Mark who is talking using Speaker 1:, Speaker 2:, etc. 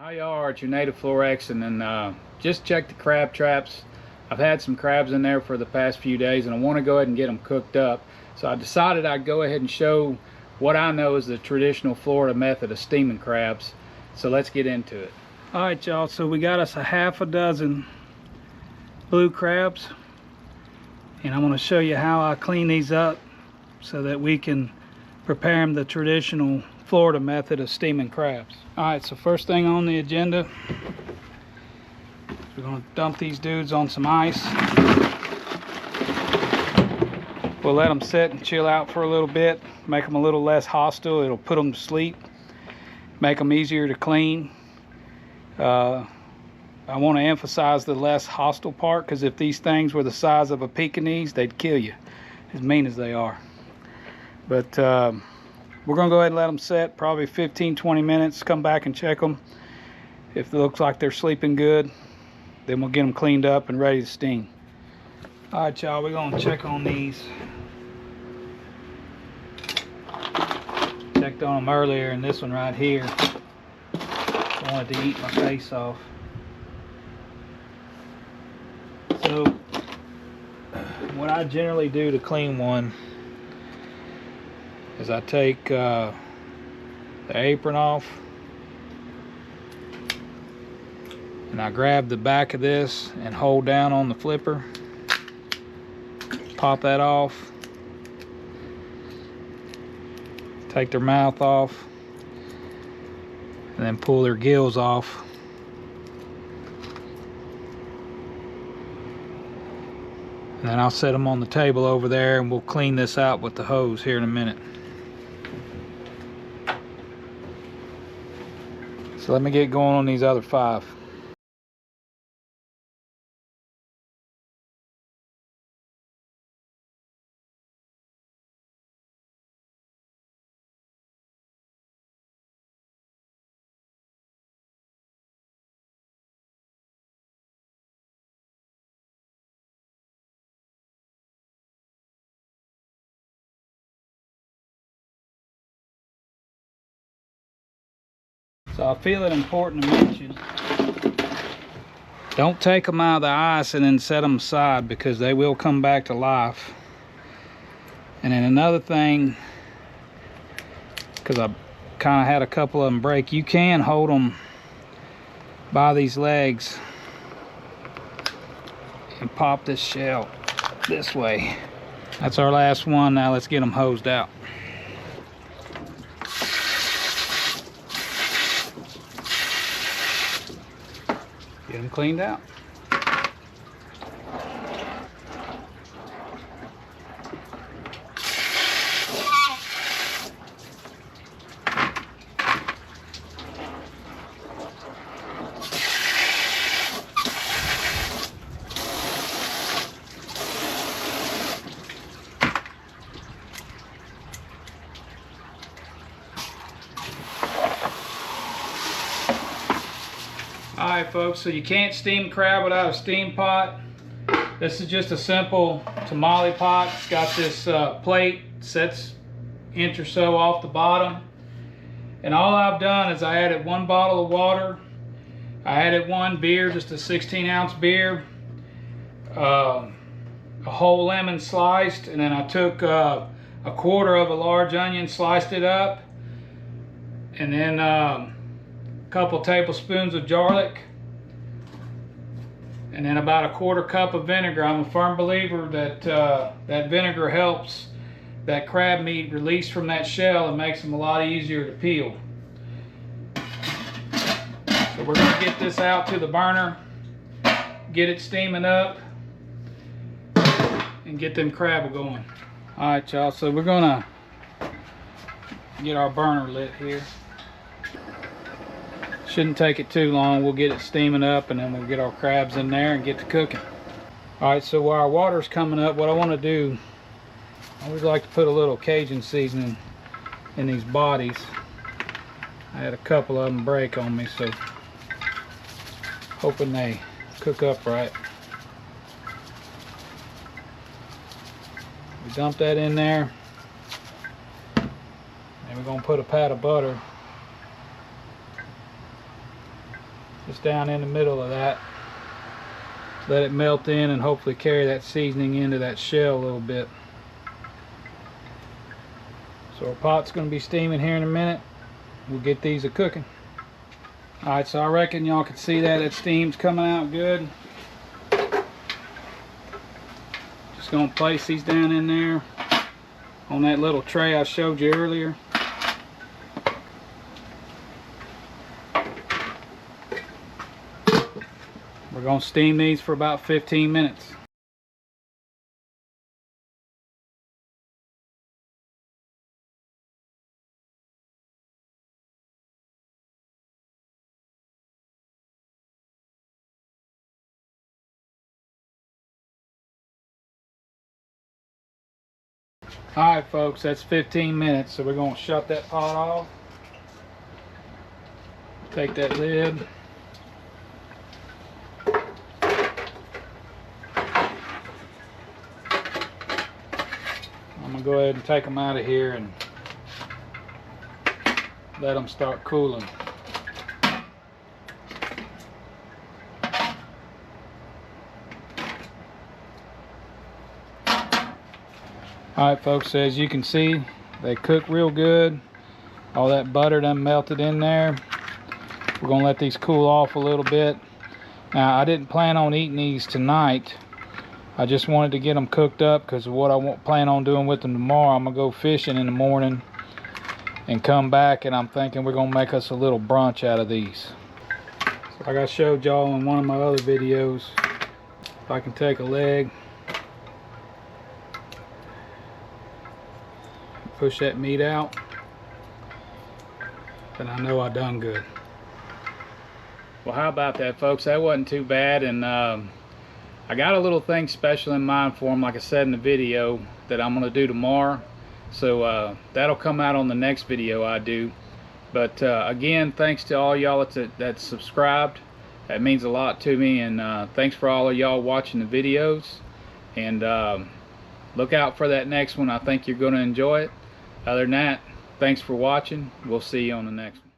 Speaker 1: How y'all are? It's your native Flor-xan, and just checked the crab traps. I've had some crabs in there for the past few days, and I want to go ahead and get them cooked up. So I decided I'd go ahead and show what I know is the traditional Florida method of steaming crabs. So let's get into it. All right, y'all. So we got us a half a dozen blue crabs, and I'm going to show you how I clean these up so that we can prepare them the traditional Florida method of steaming crabs. Alright, so first thing on the agenda, we're going to dump these dudes on some ice. We'll let them sit and chill out for a little bit, make them a little less hostile. It'll put them to sleep, make them easier to clean. I want to emphasize the less hostile part, because if these things were the size of a Pekingese, they'd kill you, as mean as they are. But we're going to go ahead and let them set probably 15-20 minutes, come back and check them. If it looks like they're sleeping good, then we'll get them cleaned up and ready to steam. Alright, y'all, we're going to check on these. Checked on them earlier, and this one right here wanted to eat my face off. So what I generally do to clean one is I take the apron off, and I grab the back of this and hold down on the flipper, pop that off, take their mouth off, and then pull their gills off. And then I'll set them on the table over there, and we'll clean this out with the hose here in a minute. So let me get going on these other 5. So I feel it important to mention, don't take them out of the ice and then set them aside, because they will come back to life. And then another thing, because I kind of had a couple of them break, you can hold them by these legs and pop this shell this way. That's our last one. Now let's get them hosed out. Get them cleaned out. Alright folks, so you can't steam crab without a steam pot. This is just a simple tamale pot. It's got this plate, sets inch or so off the bottom. And all I've done is I added 1 bottle of water. I added 1 beer, just a 16-ounce beer. A whole lemon sliced, and then I took a quarter of a large onion, sliced it up. And then couple tablespoons of garlic, and then about a 1/4 cup of vinegar. I'm a firm believer that that vinegar helps that crab meat release from that shell and makes them a lot easier to peel. So we're going to get this out to the burner, get it steaming up, and get them crab going. Alright y'all, so we're going to get our burner lit here. Shouldn't take it too long. We'll get it steaming up, and then we'll get our crabs in there and get to cooking. Alright, so while our water's coming up, what I want to do, I always like to put a little Cajun seasoning in these bodies. I had a couple of them break on me, so hoping they cook up right. We dump that in there, and we're going to put a pat of butter just down in the middle of that. Let it melt in and hopefully carry that seasoning into that shell a little bit. So our pot's going to be steaming here in a minute. We'll get these a cooking. Alright, so I reckon y'all can see that steam's coming out good. Just going to place these down in there on that little tray I showed you earlier. We're going to steam these for about 15 minutes. Alright folks, that's 15 minutes, so we're going to shut that pot off. Take that lid. I'm going to go ahead and take them out of here and let them start cooling. Alright folks, as you can see, they cook real good. All that butter done melted in there. We're going to let these cool off a little bit. Now, I didn't plan on eating these tonight. I just wanted to get them cooked up because of what I plan on doing with them tomorrow. I'm going to go fishing in the morning and come back, and I'm thinking we're going to make us a little brunch out of these. So like I showed y'all in one of my other videos, if I can take a leg, push that meat out, then I know I done good. Well, how about that, folks? That wasn't too bad, and I got a little thing special in mind for them, like I said in the video, that I'm going to do tomorrow. So that'll come out on the next video I do. But again, thanks to all y'all that's subscribed. That means a lot to me, and thanks for all of y'all watching the videos. And look out for that next one. I think you're going to enjoy it. Other than that, thanks for watching. We'll see you on the next one.